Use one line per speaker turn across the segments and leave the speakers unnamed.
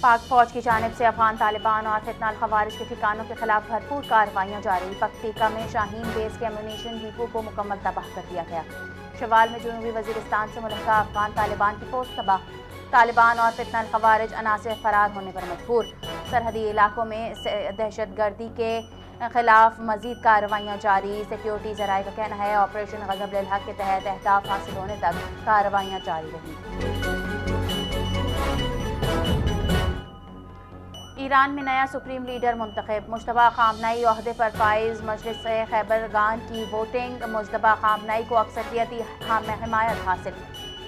پاک فوج کی جانب سے افغان طالبان اور فتنہ الخوارج کے ٹھکانوں کے خلاف بھرپور کارروائیاں جاری۔ پکتیکا میں شاہین بیس کے ایمونیشن ڈیپو کو مکمل تباہ کر دیا گیا۔ شوال میں جنوبی وزیرستان سے ملحقہ افغان طالبان کی پوسٹ تباہ۔ طالبان اور فتنہ الخوارج عناصر فرار ہونے پر مجبور۔ سرحدی علاقوں میں دہشت گردی کے خلاف مزید کارروائیاں جاری۔ سیکیورٹی ذرائع کا کہنا ہے آپریشن غضب للحق کے تحت اہداف حاصل ہونے تک کارروائیاں جاری رہیں۔ ایران میں نیا سپریم لیڈر منتخب۔ مجتبیٰ خامنئی عہدے پر فائز۔ مجلس خیبرگان کی ووٹنگ، مجتبیٰ خامنئی کو اکثریتی حمایت حاصل۔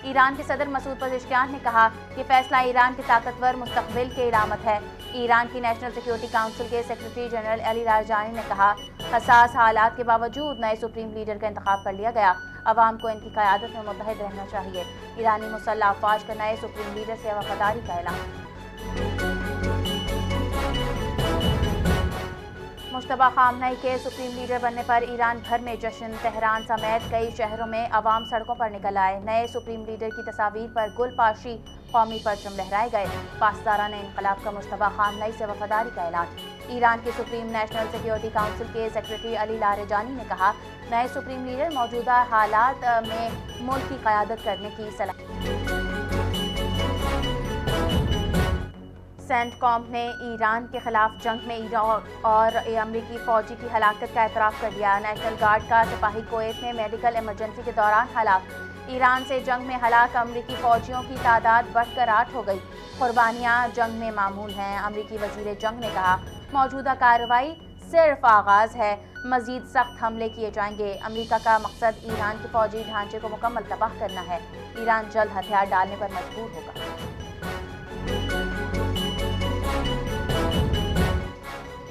ایران کے صدر مسعود پزشکیان نے کہا کہ فیصلہ ایران کے طاقتور مستقبل کی علامت ہے۔ ایران کی نیشنل سیکیورٹی کونسل کے سیکریٹری جنرل علی لارجانی نے کہا حساس حالات کے باوجود نئے سپریم لیڈر کا انتخاب کر لیا گیا۔ عوام کو ان کی قیادت میں متحد رہنا چاہیے۔ ایرانی مسلح افواج کا نئے سپریم لیڈر سے وفاداری کا اعلان۔ مجتبیٰ خامنئی کے سپریم لیڈر بننے پر ایران بھر میں جشن۔ تہران سمیت کئی شہروں میں عوام سڑکوں پر نکل آئے۔ نئے سپریم لیڈر کی تصاویر پر گل پاشی، قومی پرچم لہرائے گئے۔ پاسداران انقلاب کا مجتبیٰ خامنئی سے وفاداری کا اعلان۔ ایران کی سپریم نیشنل سیکیورٹی کونسل کے سیکریٹری علی لارجانی نے کہا نئے سپریم لیڈر موجودہ حالات میں ملک کی قیادت کرنے کی صلاحیت۔ سینٹ کام نے ایران کے خلاف جنگ میں اور امریکی فوجی کی ہلاکت کا اعتراف کر دیا۔ نیشنل گارڈ کا سپاہی کویت میں میڈیکل ایمرجنسی کے دوران ہلاک۔ ایران سے جنگ میں ہلاک امریکی فوجیوں کی تعداد بڑھ کر 8 ہو گئی۔ قربانیاں جنگ میں معمول ہیں۔ امریکی وزیر جنگ نے کہا موجودہ کارروائی صرف آغاز ہے، مزید سخت حملے کیے جائیں گے۔ امریکہ کا مقصد ایران کے فوجی ڈھانچے کو مکمل تباہ کرنا ہے۔ ایران جلد ہتھیار ڈالنے پر مجبور ہوگا۔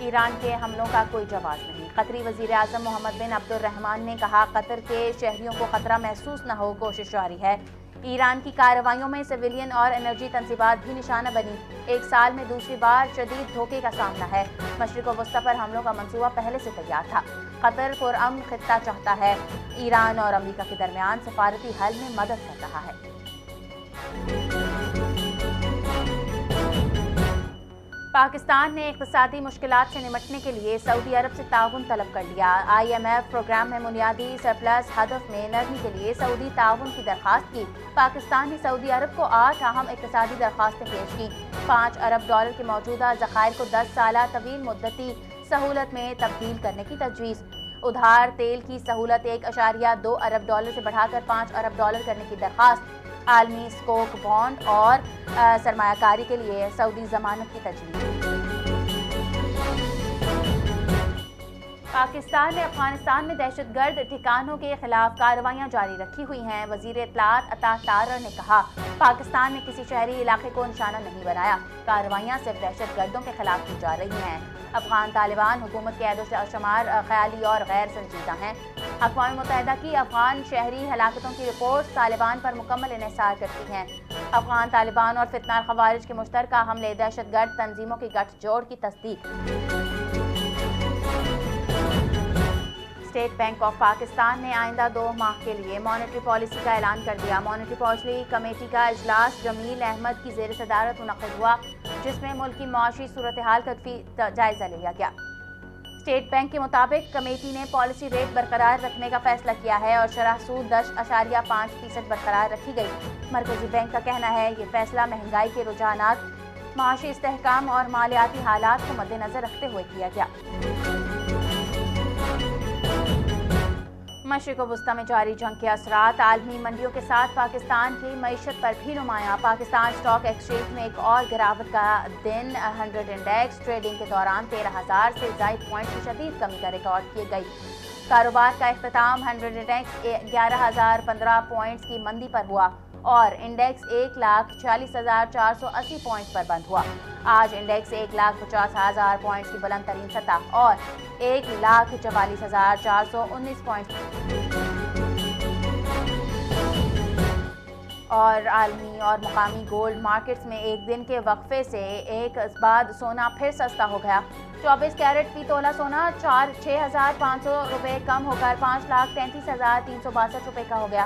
ایران کے حملوں کا کوئی جواز نہیں۔ قطری وزیر اعظم محمد بن عبد الرحمن نے کہا قطر کے شہریوں کو خطرہ محسوس نہ ہو، کوشش جاری ہے۔ ایران کی کارروائیوں میں سویلین اور انرجی تنصیبات بھی نشانہ بنی۔ 1 سال میں دوسری بار شدید دھوکے کا سامنا ہے۔ مشرق وسطیٰ پر حملوں کا منصوبہ پہلے سے تیار تھا۔ قطر پرامن خطہ چاہتا ہے۔ ایران اور امریکہ کے درمیان سفارتی حل میں مدد کر رہا ہے۔ پاکستان نے اقتصادی مشکلات سے نمٹنے کے لیے سعودی عرب سے تعاون طلب کر لیا۔ IMF پروگرام میں بنیادی سرپلس ہدف میں نرمی کے لیے سعودی تعاون کی درخواست کی۔ پاکستان نے سعودی عرب کو 8 اہم اقتصادی درخواستیں پیش کیں۔ $5 ارب کے موجودہ ذخائر کو 10 سالہ طویل مدتی سہولت میں تبدیل کرنے کی تجویز۔ ادھار تیل کی سہولت $1.2 ارب سے بڑھا کر $5 ارب کرنے کی درخواست۔ عالمی اسکوک بانڈ اور سرمایہ کاری کے لیے سعودی ضمانت کی تجویز۔ پاکستان نے افغانستان میں دہشت گرد ٹھکانوں کے خلاف کارروائیاں جاری رکھی ہوئی ہیں۔ وزیر اطلاعات عطا تارڑ نے کہا پاکستان نے کسی شہری علاقے کو نشانہ نہیں بنایا، کارروائیاں صرف دہشت گردوں کے خلاف کی جا رہی ہیں۔ افغان طالبان حکومت کے اعداد و شمار خیالی اور غیر سنجیدہ ہیں۔ اقوام متحدہ کی افغان شہری ہلاکتوں کی رپورٹس طالبان پر مکمل انحصار کرتی ہیں۔ افغان طالبان اور فتنہ الخوارج کے مشترکہ حملے دہشت گرد تنظیموں کی گٹھ جوڑ کی تصدیق۔ اسٹیٹ بینک آف پاکستان نے آئندہ 2 ماہ کے لیے مانیٹری پالیسی کا اعلان کر دیا۔ مانیٹری پالیسی کمیٹی کا اجلاس جمیل احمد کی زیر صدارت منعقد ہوا، جس میں ملک کی معاشی صورتحال کا جائزہ لیا گیا۔ اسٹیٹ بینک کے مطابق کمیٹی نے پالیسی ریٹ برقرار رکھنے کا فیصلہ کیا ہے اور شرح سود 10.5% برقرار رکھی گئی۔ مرکزی بینک کا کہنا ہے یہ فیصلہ مہنگائی کے رجحانات، معاشی استحکام اور مالیاتی حالات کو مد نظر رکھتے ہوئے کیا گیا۔ مشرق وسطیٰ میں جاری جنگ کے اثرات عالمی منڈیوں کے ساتھ پاکستان کی معیشت پر بھی نمایاں۔ پاکستان اسٹاک ایکسچینج میں ایک اور گراوٹ کا دن۔ 100 انڈیکس ٹریڈنگ کے دوران 13,000 سے زائد پوائنٹس کی شدید کمی کا ریکارڈ کی گئی۔ کاروبار کا اختتام 100 انڈیکس 11,015 پوائنٹس کی مندی پر ہوا اور انڈیکس 1,46,480 پوائنٹس پر بند ہوا۔ آج انڈیکس 1,50,000 پوائنٹس کی بلند ترین سطح اور 1,44,419 پوائنٹس اور عالمی اور مقامی گولڈ مارکیٹس میں ایک دن کے وقفے سے ایک بعد سونا پھر سستا ہو گیا۔ 24 کیرٹ فی تولہ سونا 6,500 روپے کم ہو کر 5,33,362 روپے کا ہو گیا۔